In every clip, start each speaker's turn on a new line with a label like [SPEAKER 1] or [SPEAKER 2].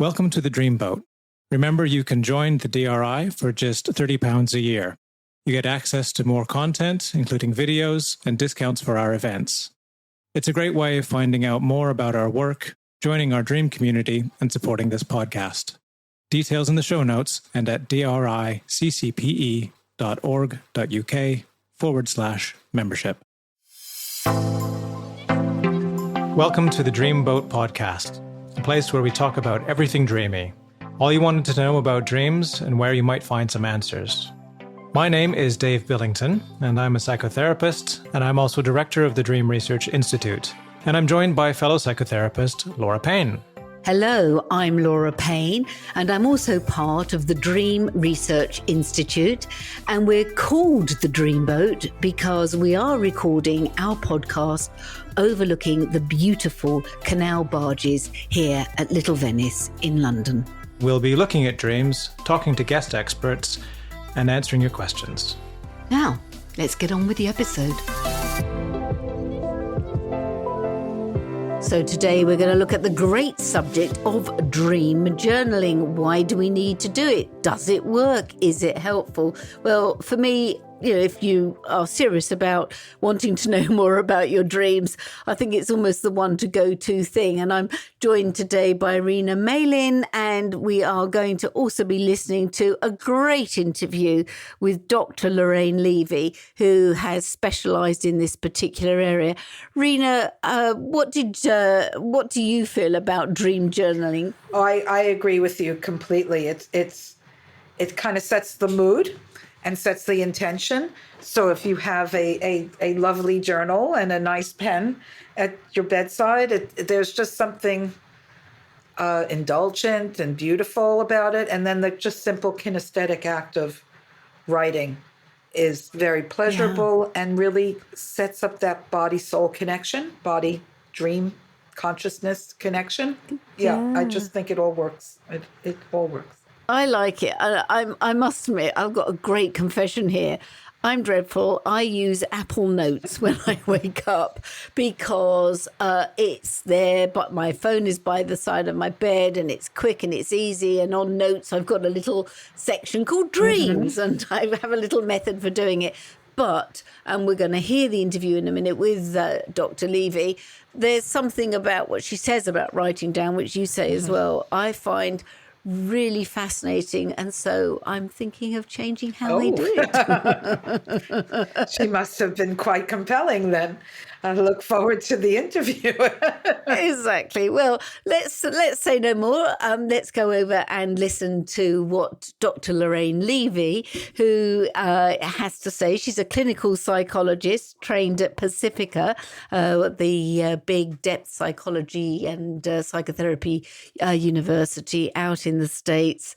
[SPEAKER 1] Welcome to the Dreamboat. Remember, you can join the DRI for just £30 a year. You get access to more content, including videos and discounts for our events. It's a great way of finding out more about our work, joining our dream community, and supporting this podcast. Details in the show notes and at driccpe.org.uk/membership. Welcome to the Dreamboat podcast, a place where we talk about everything dreamy, all you wanted to know about dreams and where you might find some answers. My name is Dave Billington, and I'm a psychotherapist, and I'm also director of the Dream Research Institute. And I'm joined by fellow psychotherapist Laura Payne.
[SPEAKER 2] Hello, I'm Laura Payne, and I'm also part of the Dream Research Institute. And we're called the Dreamboat because we are recording our podcast overlooking the beautiful canal barges here at Little Venice in London.
[SPEAKER 1] We'll be looking at dreams, talking to guest experts, and answering your questions.
[SPEAKER 2] Now, let's get on with the episode. So today we're going to look at the great subject of dream journaling. Why do we need to do it? Does it work? Is it helpful? Well, for me, if you are serious about wanting to know more about your dreams, I think it's almost the one to go-to thing. And I'm joined today by Rina Malin, and we are going to also be listening to a great interview with Dr Lorraine Levy, who has specialised in this particular area. Rina, what do you feel about dream journaling?
[SPEAKER 3] Oh, I agree with you completely. It kind of sets the mood and sets the intention. So if you have a lovely journal and a nice pen at your bedside, there's just something indulgent and beautiful about it. And then the just simple kinesthetic act of writing is very pleasurable and really sets up that body-soul connection, body-dream consciousness connection. Yeah, I just think it all works. It all works.
[SPEAKER 2] I like it. I must admit, I've got a great confession here. I'm dreadful. I use Apple Notes when I wake up because it's there, but my phone is by the side of my bed and it's quick and it's easy. And on Notes, I've got a little section called Dreams, and I have a little method for doing it. But, and we're going to hear the interview in a minute with Dr. Levy, there's something about what she says about writing down, which you say as well, I find really fascinating, and so I'm thinking of changing how I do it.
[SPEAKER 3] She must have been quite compelling then. I look forward to the interview.
[SPEAKER 2] Exactly. Well, let's say no more. Let's go over and listen to what Dr. Lorraine Levy, who has to say. She's a clinical psychologist trained at Pacifica, the big depth psychology and psychotherapy university out in the States.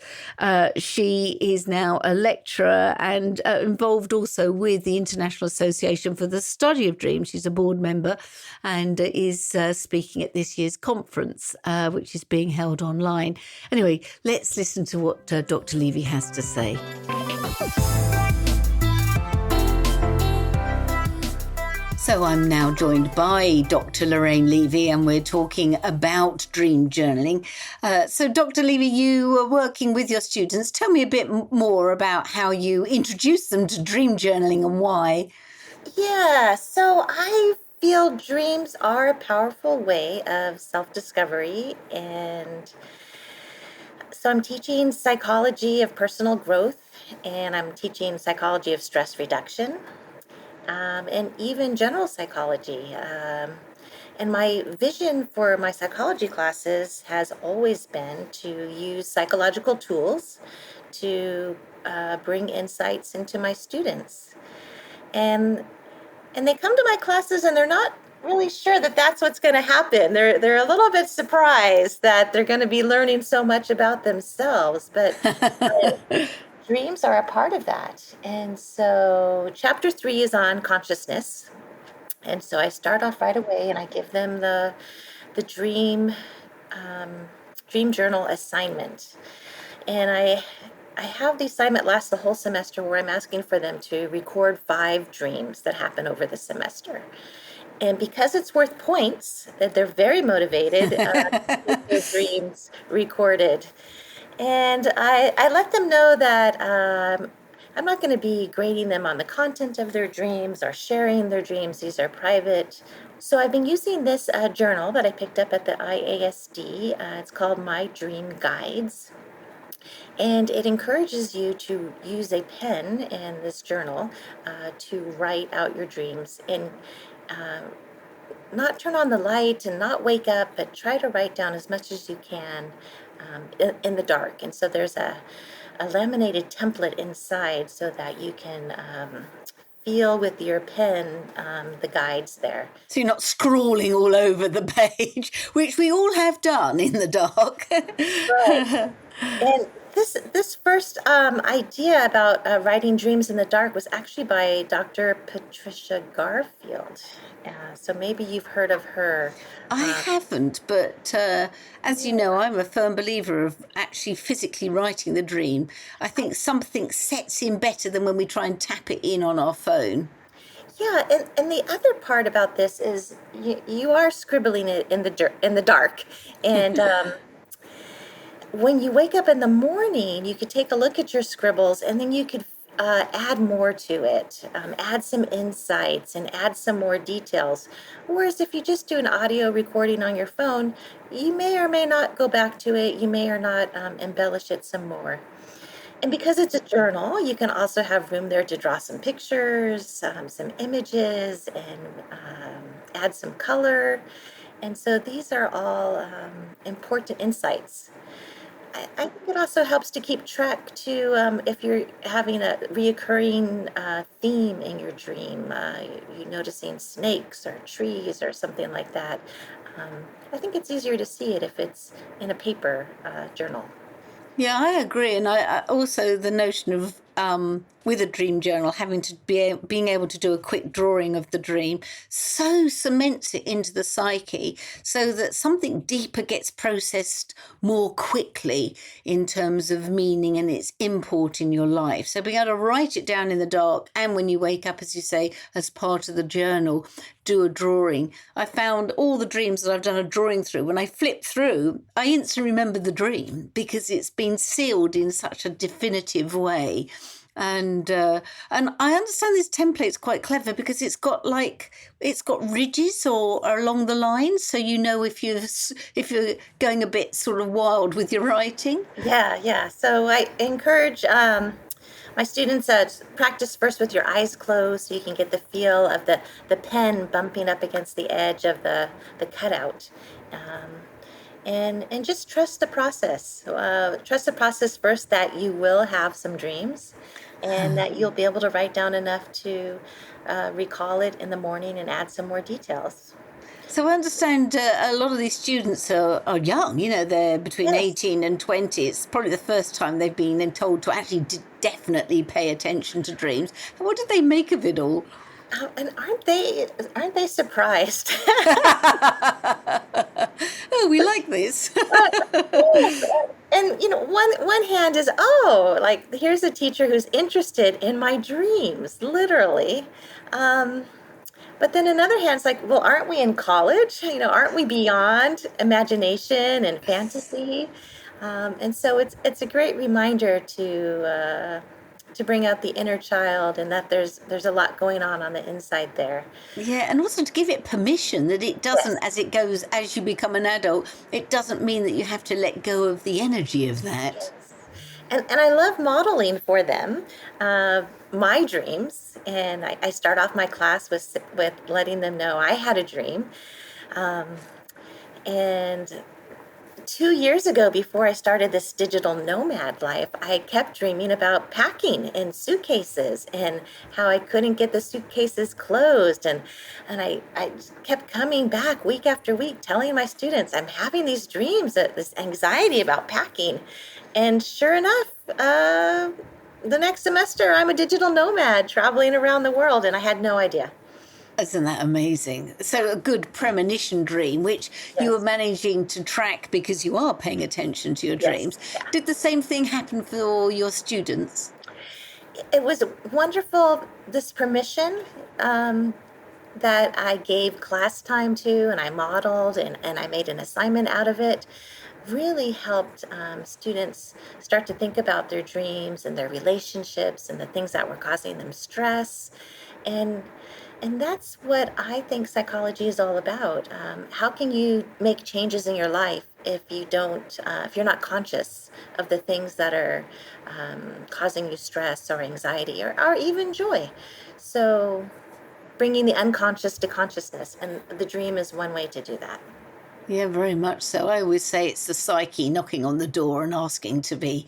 [SPEAKER 2] She is now a lecturer and involved also with the International Association for the Study of Dreams. She's a board member and is speaking at this year's conference, which is being held online. Anyway, let's listen to what Dr. Levy has to say. So I'm now joined by Dr. Lorraine Levy, and we're talking about dream journaling. So Dr. Levy, you are working with your students. Tell me a bit more about how you introduce them to dream journaling and why.
[SPEAKER 4] Yeah, so I feel dreams are a powerful way of self-discovery, and so I'm teaching psychology of personal growth, and I'm teaching psychology of stress reduction, and even general psychology. And my vision for my psychology classes has always been to use psychological tools to bring insights into my students. And they come to my classes and they're not really sure that that's what's going to happen. They're a little bit surprised that they're going to be learning so much about themselves, but dreams are a part of that. And so chapter 3 is on consciousness. And so I start off right away and I give them the dream journal assignment. And I have the assignment last the whole semester where I'm asking for them to record 5 dreams that happen over the semester. And because it's worth points, that they're very motivated to get their dreams recorded. And I let them know that I'm not going to be grading them on the content of their dreams or sharing their dreams. These are private. So I've been using this journal that I picked up at the IASD. It's called My Dream Guides. And it encourages you to use a pen in this journal to write out your dreams and not turn on the light and not wake up, but try to write down as much as you can in the dark. And so there's a laminated template inside so that you can feel with your pen the guides there.
[SPEAKER 2] So you're not scrawling all over the page, which we all have done in the dark.
[SPEAKER 4] Right. And this first idea about writing dreams in the dark was actually by Dr. Patricia Garfield. So maybe you've heard of her.
[SPEAKER 2] I haven't, but as you know, I'm a firm believer of actually physically writing the dream. I think something sets in better than when we try and tap it in on our phone.
[SPEAKER 4] Yeah, and the other part about this is you are scribbling it in the dark, and when you wake up in the morning, you could take a look at your scribbles, and then you could add more to it, add some insights, and add some more details. Whereas if you just do an audio recording on your phone, you may or may not go back to it. You may or not embellish it some more. And because it's a journal, you can also have room there to draw some pictures, some images, and add some color. And so these are all important insights. I think it also helps to keep track too, if you're having a reoccurring theme in your dream, you're noticing snakes or trees or something like that. I think it's easier to see it if it's in a paper journal.
[SPEAKER 2] Yeah, I agree. And I also the notion of with a dream journal having to being able to do a quick drawing of the dream so cements it into the psyche so that something deeper gets processed more quickly in terms of meaning and its import in your life. So being able to write it down in the dark and when you wake up, as you say, as part of the journal, do a drawing. I found all the dreams that I've done a drawing through, when I flip through, I instantly remember the dream because it's been sealed in such a definitive way. And I understand this template's quite clever because it's got ridges or along the lines, so you know if you're going a bit sort of wild with your writing.
[SPEAKER 4] Yeah. So I encourage my students practice first with your eyes closed so you can get the feel of the pen bumping up against the edge of the cutout. And just trust the process. Trust the process first that you will have some dreams and that you'll be able to write down enough to recall it in the morning and add some more details.
[SPEAKER 2] So I understand a lot of these students are young, they're between
[SPEAKER 4] Yes.
[SPEAKER 2] 18 and 20. It's probably the first time they've been told to actually definitely pay attention to dreams. What did they make of it all?
[SPEAKER 4] And aren't they surprised?
[SPEAKER 2] Oh, we like this.
[SPEAKER 4] And one hand is, like here's a teacher who's interested in my dreams, literally. But then another hand's like, well, aren't we in college? Aren't we beyond imagination and fantasy? And so it's a great reminder to bring out the inner child and that there's a lot going on the inside there.
[SPEAKER 2] Yeah, and also to give it permission that it doesn't,
[SPEAKER 4] Yes.
[SPEAKER 2] as you become an adult, it doesn't mean that you have to let go of the energy of that.
[SPEAKER 4] Yes. And I love modeling for them my dreams. And I start off my class with letting them know I had a dream. And 2 years ago, before I started this digital nomad life, I kept dreaming about packing in suitcases and how I couldn't get the suitcases closed. And I kept coming back week after week telling my students, I'm having these dreams, this anxiety about packing. And sure enough, the next semester, I'm a digital nomad traveling around the world, and I had no idea.
[SPEAKER 2] Isn't that amazing? So a good premonition dream, which you
[SPEAKER 4] Yes.
[SPEAKER 2] are managing to track because you are paying attention to your
[SPEAKER 4] Yes.
[SPEAKER 2] dreams. Did the same thing happen for your students?
[SPEAKER 4] It was wonderful, this permission. that I gave class time to and I modeled and I made an assignment out of it really helped students start to think about their dreams and their relationships and the things that were causing them stress. And and that's what I think psychology is all about. How can you make changes in your life if if you're not conscious of the things that are causing you stress or anxiety or even joy? So bringing the unconscious to consciousness, and the dream is one way to do that.
[SPEAKER 2] Yeah, very much so. I always say it's the psyche knocking on the door and asking to be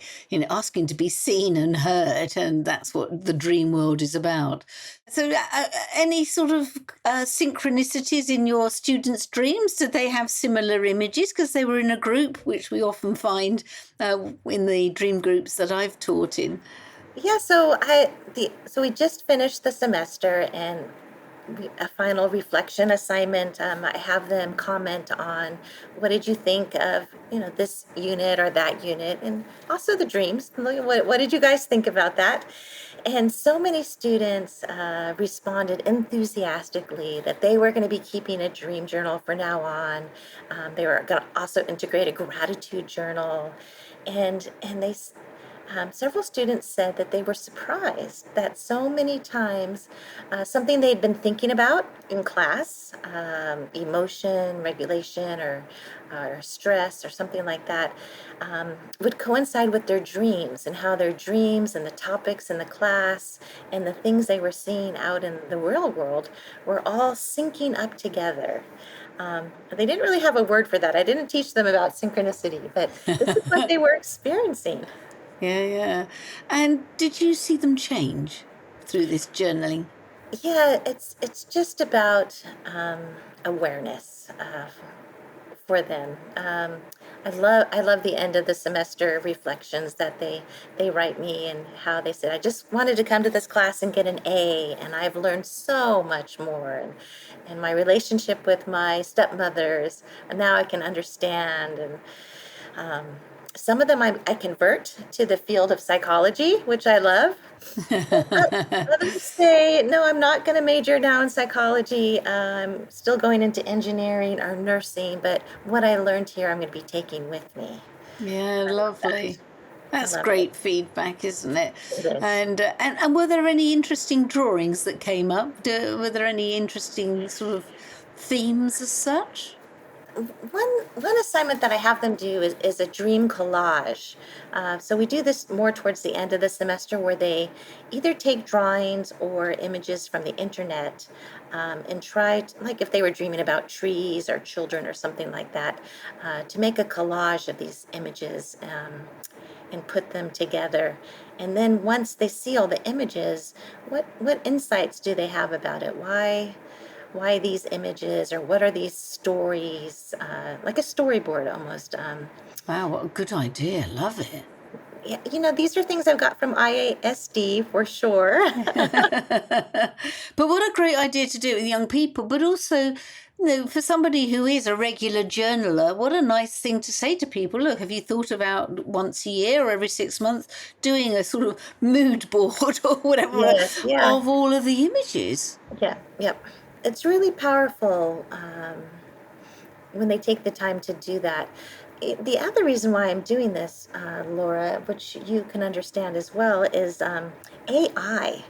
[SPEAKER 2] seen and heard, and that's what the dream world is about. So, any sort of synchronicities in your students' dreams? Did they have similar images? Because they were in a group, which we often find in the dream groups that I've taught in.
[SPEAKER 4] Yeah, so we just finished the semester, and a final reflection assignment. I have them comment on what did you think of this unit or that unit, and also the dreams. What did you guys think about that? And so many students responded enthusiastically that they were going to be keeping a dream journal for now on. They were going to also integrate a gratitude journal, and several students said that they were surprised that so many times something they'd been thinking about in class, emotion regulation or stress or something like that, would coincide with their dreams, and how their dreams and the topics in the class and the things they were seeing out in the real world were all syncing up together. They didn't really have a word for that. I didn't teach them about synchronicity, but this is what they were experiencing.
[SPEAKER 2] Yeah, yeah. And did you see them change through this journaling?
[SPEAKER 4] Yeah, it's just about awareness for them. I love the end of the semester reflections that they write me, and how they said, I just wanted to come to this class and get an A, and I've learned so much more, and my relationship with my stepmothers, and now I can understand. And um, some of them I convert to the field of psychology, which I love. Others say, no, I'm not going to major now in psychology. I'm still going into engineering or nursing, but what I learned here, I'm going to be taking with me.
[SPEAKER 2] Yeah,
[SPEAKER 4] I love
[SPEAKER 2] lovely.
[SPEAKER 4] that. I
[SPEAKER 2] That's
[SPEAKER 4] love it.
[SPEAKER 2] great feedback, isn't it?
[SPEAKER 4] It is.
[SPEAKER 2] And were there any interesting drawings that came up? Were there any interesting sort of themes as such?
[SPEAKER 4] One assignment that I have them do is a dream collage. So we do this more towards the end of the semester, where they either take drawings or images from the internet, and try like if they were dreaming about trees or children or something like that, to make a collage of these images, and put them together. And then once they see all the images, what insights do they have about it? Why these images, or what are these stories, like a storyboard almost.
[SPEAKER 2] Wow, what a good idea. Love it.
[SPEAKER 4] Yeah, these are things I've got from IASD for sure.
[SPEAKER 2] But what a great idea to do it with young people, but also, for somebody who is a regular journaler, what a nice thing to say to people. Look, have you thought about once a year or every 6 months doing a sort of mood board or whatever
[SPEAKER 4] Yes, yeah,
[SPEAKER 2] of all of the images?
[SPEAKER 4] yeah, yep. It's really powerful when they take the time to do that. The other reason why I'm doing this, Laura, which you can understand as well, is AI.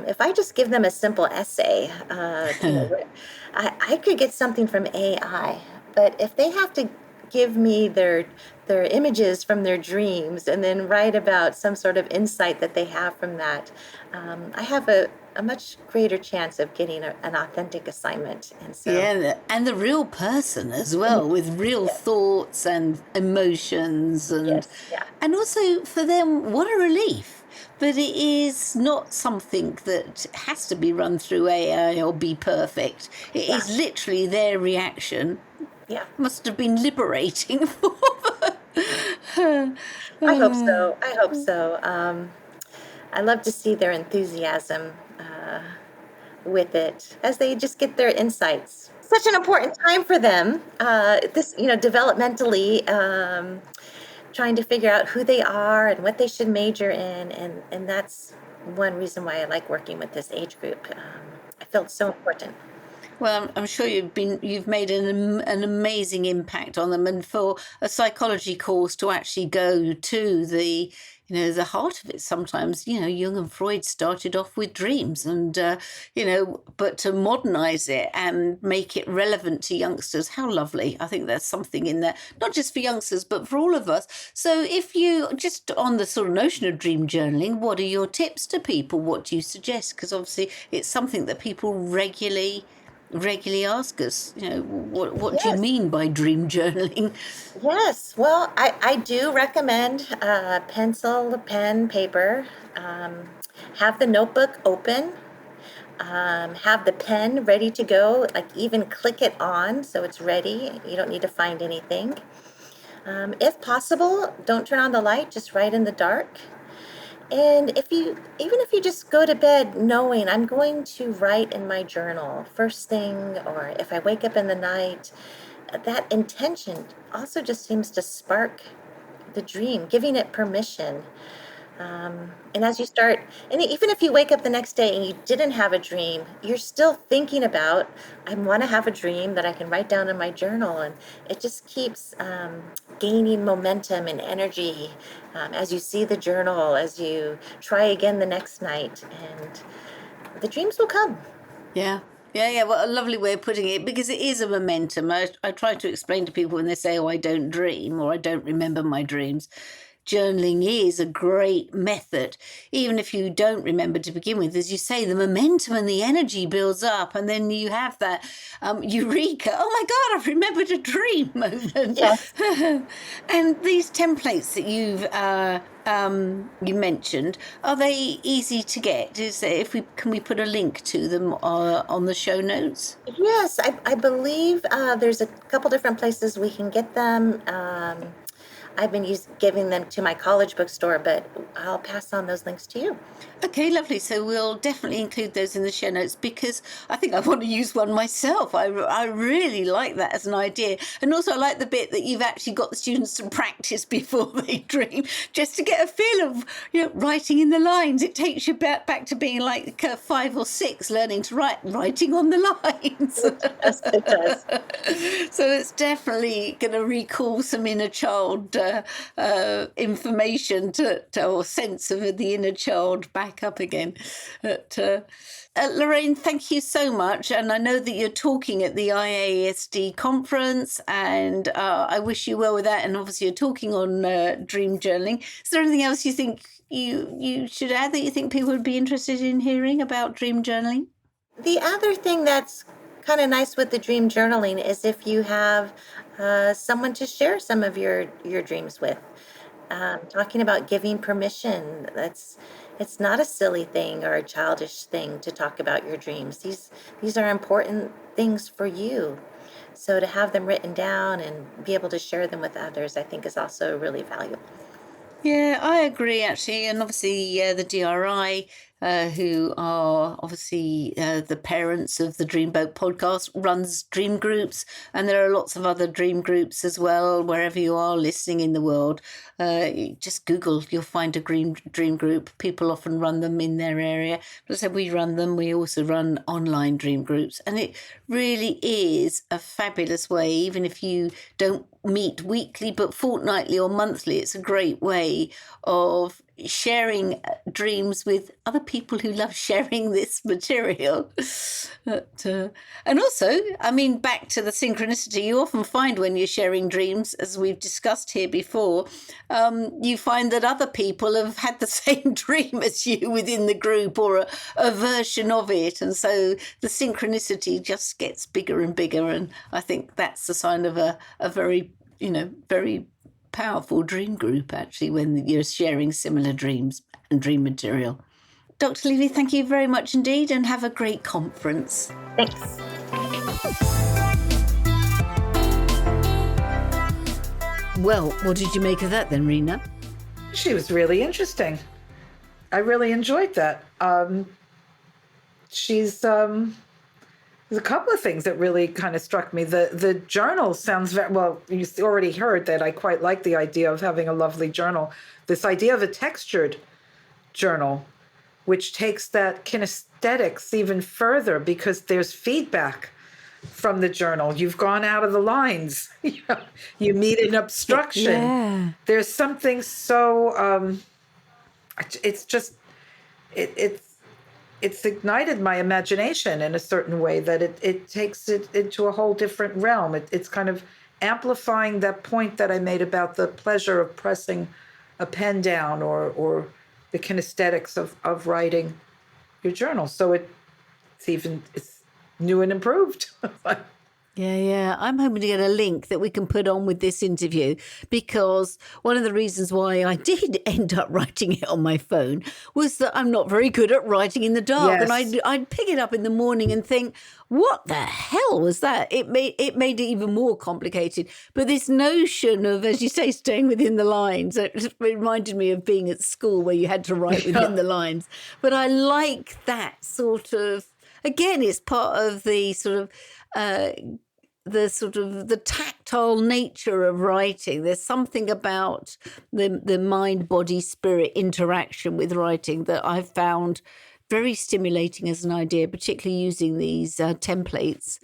[SPEAKER 4] If I just give them a simple essay, I could get something from AI. But if they have to give me their images from their dreams and then write about some sort of insight that they have from that, I have a much greater chance of getting an authentic assignment. And so,
[SPEAKER 2] Yeah, and the real person as well, with real
[SPEAKER 4] yes,
[SPEAKER 2] thoughts and emotions,
[SPEAKER 4] yes, yeah,
[SPEAKER 2] and also for them, what a relief that it is not something that has to be run through AI or be perfect. It
[SPEAKER 4] yeah,
[SPEAKER 2] is literally their reaction.
[SPEAKER 4] yeah.
[SPEAKER 2] Must have been liberating for
[SPEAKER 4] I hope
[SPEAKER 2] them.
[SPEAKER 4] so. I hope so. I love to see their enthusiasm with it as they just get their insights. Such an important time for them. Developmentally, trying to figure out who they are and what they should major in, and that's one reason why I like working with this age group. I felt so important.
[SPEAKER 2] Well, I'm sure you've made an amazing impact on them, and for a psychology course to actually go to the heart of it. Sometimes, Jung and Freud started off with dreams, and but to modernize it and make it relevant to youngsters, how lovely! I think there's something in there, not just for youngsters, but for all of us. So, if you just on the sort of notion of dream journaling, what are your tips to people? What do you suggest? Because obviously, it's something that people regularly ask us, what do you
[SPEAKER 4] Yes.
[SPEAKER 2] mean by dream journaling?
[SPEAKER 4] Yes. Well, I do recommend pencil, pen, paper. Have the notebook open. Have the pen ready to go, like even click it on so it's ready. You don't need to find anything. If possible, don't turn on the light, just write in the dark. And even if you just go to bed knowing I'm going to write in my journal first thing, or if I wake up in the night, that intention also just seems to spark the dream, giving it permission. And as you start, and even if you wake up the next day and you didn't have a dream, you're still thinking about, I want to have a dream that I can write down in my journal. And it just keeps gaining momentum and energy as you see the journal, as you try again the next night, and the dreams will come.
[SPEAKER 2] Yeah. Yeah. Well, a lovely way of putting it, because it is a momentum. I try to explain to people when they say, I don't dream or I don't remember my dreams. Journaling is a great method, even if you don't remember to begin with. As you say, the momentum and the energy builds up, and then you have that eureka, oh my God, I've remembered a dream moment.
[SPEAKER 4] Yes.
[SPEAKER 2] And these templates that you mentioned, are they easy to get? Can we put a link to them on the show notes?
[SPEAKER 4] Yes, I believe there's a couple different places we can get them. I've been giving them to my college bookstore, but I'll pass on those links to you.
[SPEAKER 2] Okay, lovely. So we'll definitely include those in the show notes, because I think I want to use one myself. I really like that as an idea. And also I like the bit that you've actually got the students to practice before they dream, just to get a feel of, writing in the lines. It takes you back to being like 5 or 6, learning to writing on the lines.
[SPEAKER 4] Yes, it does.
[SPEAKER 2] So it's definitely going to recall some inner child information or sense of the inner child back up again. Lorraine, thank you so much. And I know that you're talking at the IASD conference, and I wish you well with that. And obviously you're talking on dream journaling. Is there anything else you think you should add that you think people would be interested in hearing about dream journaling?
[SPEAKER 4] The other thing that's kind of nice with the dream journaling is if you have someone to share some of your dreams with. Talking about giving permission, it's not a silly thing or a childish thing to talk about your dreams. These are important things for you. So to have them written down and be able to share them with others, I think is also really valuable.
[SPEAKER 2] Yeah, I agree, actually. And obviously, the DRI, who are obviously the parents of the Dreamboat podcast, runs dream groups. And there are lots of other dream groups as well, wherever you are listening in the world. Just Google, you'll find a dream group. People often run them in their area. But as I said, we run them. We also run online dream groups. And it really is a fabulous way, even if you don't meet weekly but fortnightly or monthly. It's a great way of sharing dreams with other people who love sharing this material. And also, back to the synchronicity, you often find when you're sharing dreams, as we've discussed here before, you find that other people have had the same dream as you within the group, or a version of it. And so the synchronicity just gets bigger and bigger. And I think that's the sign of a very, very powerful dream group, actually, when you're sharing similar dreams and dream material. Dr. Levy, thank you very much indeed, and have a great conference.
[SPEAKER 4] Thanks.
[SPEAKER 2] Well, what did you make of that then, Rina?
[SPEAKER 3] She was really interesting. I really enjoyed that. There's a couple of things that really kind of struck me. The journal sounds very well. You already heard that I quite like the idea of having a lovely journal. This idea of a textured journal, which takes that kinesthetics even further, because there's feedback from the journal. You've gone out of the lines. You meet an obstruction.
[SPEAKER 2] Yeah.
[SPEAKER 3] There's something so it's just it's ignited my imagination in a certain way that it takes it into a whole different realm. It's kind of amplifying that point that I made about the pleasure of pressing a pen down or the kinesthetics of writing your journal. So it's new and improved.
[SPEAKER 2] Yeah. I'm hoping to get a link that we can put on with this interview, because one of the reasons why I did end up writing it on my phone was that I'm not very good at writing in the dark.
[SPEAKER 3] Yes.
[SPEAKER 2] And I'd pick it up in the morning and think, what the hell was that? It made it even more complicated. But this notion of, as you say, staying within the lines, it reminded me of being at school where you had to write within the lines. But I like that sort of, again, it's part of the sort of the tactile nature of writing. There's something about the mind, body, spirit interaction with writing that I've found very stimulating as an idea, particularly using these templates.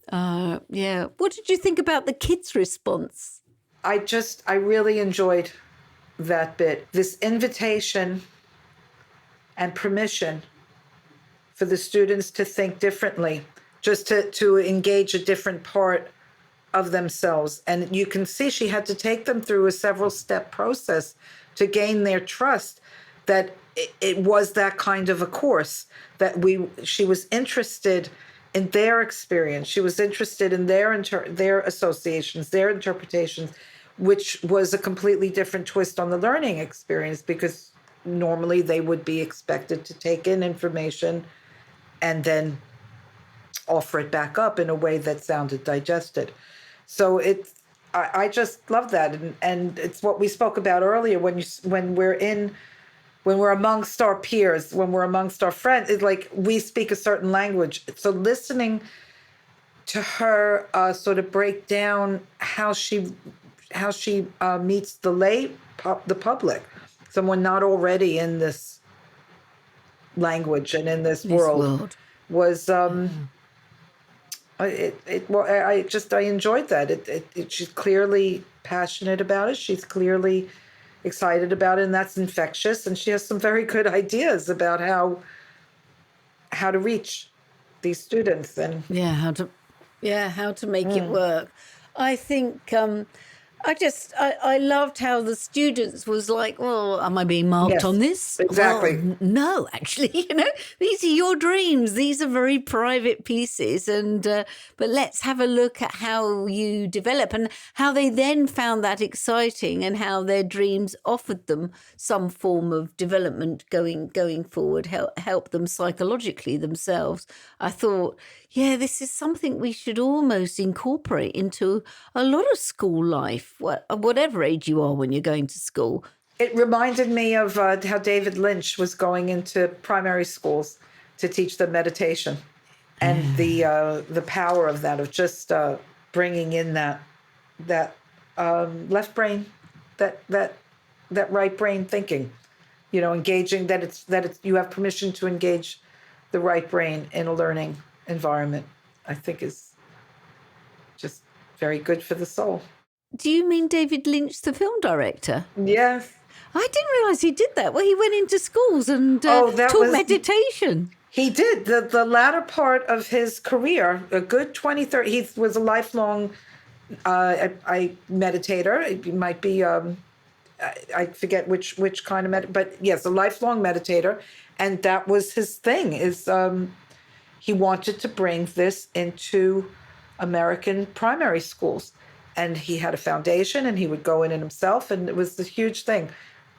[SPEAKER 2] What did you think about the kids' response?
[SPEAKER 3] I really enjoyed that bit. This invitation and permission for the students to think differently, just to engage a different part of themselves. And you can see she had to take them through a several-step process to gain their trust that it was that kind of a course, that she was interested in their experience. She was interested in their associations, their interpretations, which was a completely different twist on the learning experience, because normally they would be expected to take in information and then offer it back up in a way that sounded digested. So I just love that, and it's what we spoke about earlier when we're amongst our peers, when we're amongst our friends. It's like we speak a certain language. So listening to her sort of break down how she meets the public, someone not already in this language and in this world was. I enjoyed that. She's clearly passionate about it. She's clearly excited about it, and that's infectious. And she has some very good ideas about how to reach these students and
[SPEAKER 2] how to make it work. I think I loved how the students was like, well, am I being marked on this?
[SPEAKER 3] Exactly.
[SPEAKER 2] Well, no, actually, these are your dreams. These are very private pieces. And but let's have a look at how you develop and how they then found that exciting and how their dreams offered them some form of development going forward, help them psychologically themselves. I thought, this is something we should almost incorporate into a lot of school life, whatever age you are when you're going to school.
[SPEAKER 3] It reminded me of how David Lynch was going into primary schools to teach them meditation, and the power of that, of just bringing in that left brain, that right brain thinking, engaging that it's you have permission to engage the right brain in a learning environment, I think is just very good for the soul.
[SPEAKER 2] Do you mean David Lynch, the film director?
[SPEAKER 3] Yes.
[SPEAKER 2] I didn't realize he did that. Well, he went into schools and taught meditation.
[SPEAKER 3] He did. The latter part of his career, a good 20-30, he was a lifelong meditator. It might be, I forget which kind of but yes, a lifelong meditator. And that was his thing, is he wanted to bring this into American primary schools. And he had a foundation, and he would go in it himself. And it was a huge thing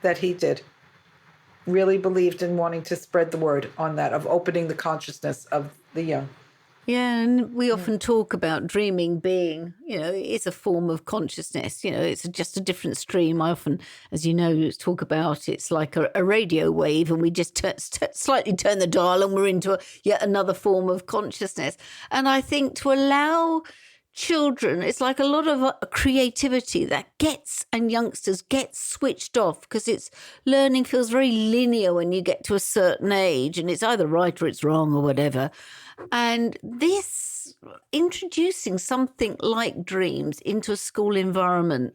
[SPEAKER 3] that he did. Really believed in wanting to spread the word on that, of opening the consciousness of the young.
[SPEAKER 2] Yeah, and we often talk about dreaming being, it's a form of consciousness. It's just a different stream. I often, as you know, talk about it's like a radio wave, and we just slightly turn the dial and we're into yet another form of consciousness. And I think to allow children, it's like a lot of creativity that youngsters get switched off, because learning feels very linear when you get to a certain age, and it's either right or it's wrong or whatever. And this, introducing something like dreams into a school environment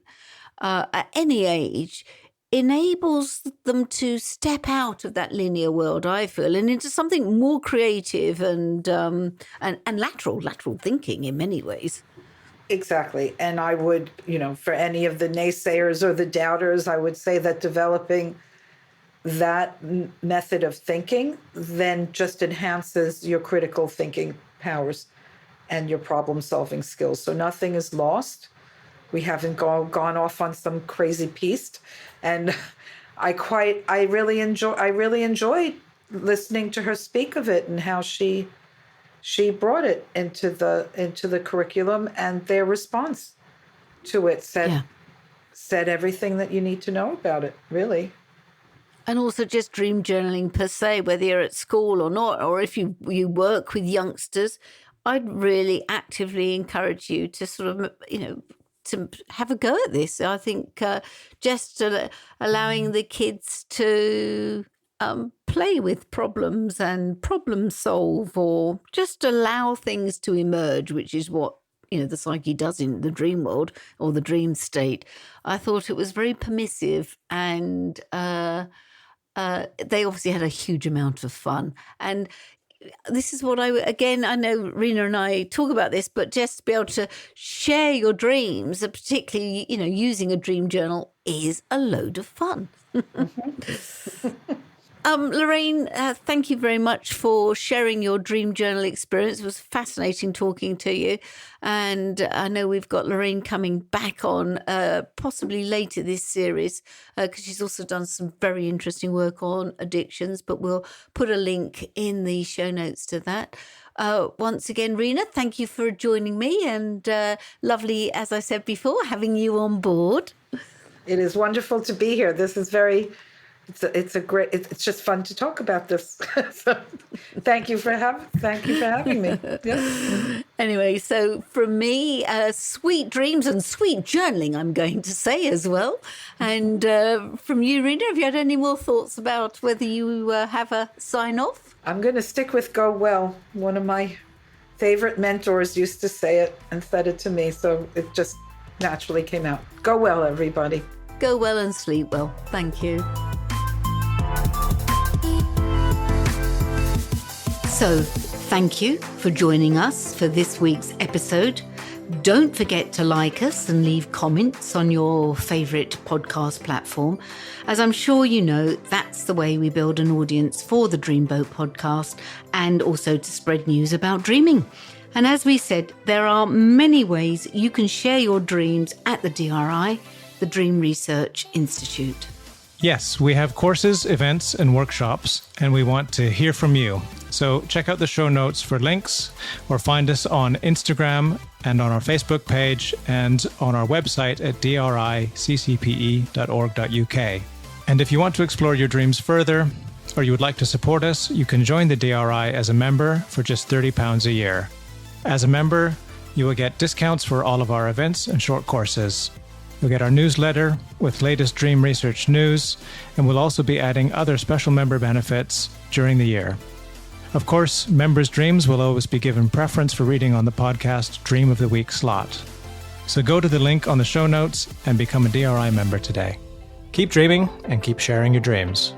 [SPEAKER 2] at any age, enables them to step out of that linear world, I feel, and into something more creative and lateral thinking in many ways.
[SPEAKER 3] Exactly. And I would, for any of the naysayers or the doubters, I would say that developing that method of thinking then just enhances your critical thinking powers and your problem solving skills. So nothing is lost. We haven't gone off on some crazy piste. And I really enjoyed listening to her speak of it and how she brought it into the curriculum, and their response to it said everything that you need to know about it, really.
[SPEAKER 2] And also just dream journaling per se, whether you're at school or not, or if you work with youngsters, I'd really actively encourage you to sort of, to have a go at this. I think just allowing the kids to play with problems and problem solve, or just allow things to emerge, which is what the psyche does in the dream world or the dream state. I thought it was very permissive, and they obviously had a huge amount of fun. And this is what I know Rina and I talk about this, but just to be able to share your dreams, particularly, using a dream journal, is a load of fun. Lorraine, thank you very much for sharing your dream journal experience. It was fascinating talking to you. And I know we've got Lorraine coming back on possibly later this series, because she's also done some very interesting work on addictions, but we'll put a link in the show notes to that. Once again, Rina, thank you for joining me, and lovely, as I said before, having you on board.
[SPEAKER 3] It is wonderful to be here. This is it's just fun to talk about this. So thank you for having me. Yeah.
[SPEAKER 2] Anyway, so from me, sweet dreams and sweet journaling, I'm going to say as well. And from you, Rina, have you had any more thoughts about whether you have a sign off?
[SPEAKER 3] I'm going to stick with go well. One of my favorite mentors used to say it and said it to me, so it just naturally came out. Go well, everybody.
[SPEAKER 2] Go well and sleep well. Thank you. So, thank you for joining us for this week's episode. Don't forget to like us and leave comments on your favourite podcast platform. As I'm sure you know, that's the way we build an audience for the Dreamboat podcast, and also to spread news about dreaming. And as we said, there are many ways you can share your dreams at the DRI, the Dream Research Institute.
[SPEAKER 1] Yes, we have courses, events, and workshops, and we want to hear from you. So check out the show notes for links, or find us on Instagram and on our Facebook page and on our website at driccpe.org.uk. And if you want to explore your dreams further, or you would like to support us, you can join the DRI as a member for just £30 a year. As a member, you will get discounts for all of our events and short courses. You'll get our newsletter with latest dream research news, and we'll also be adding other special member benefits during the year. Of course, members' dreams will always be given preference for reading on the podcast Dream of the Week slot. So go to the link on the show notes and become a DRI member today. Keep dreaming and keep sharing your dreams.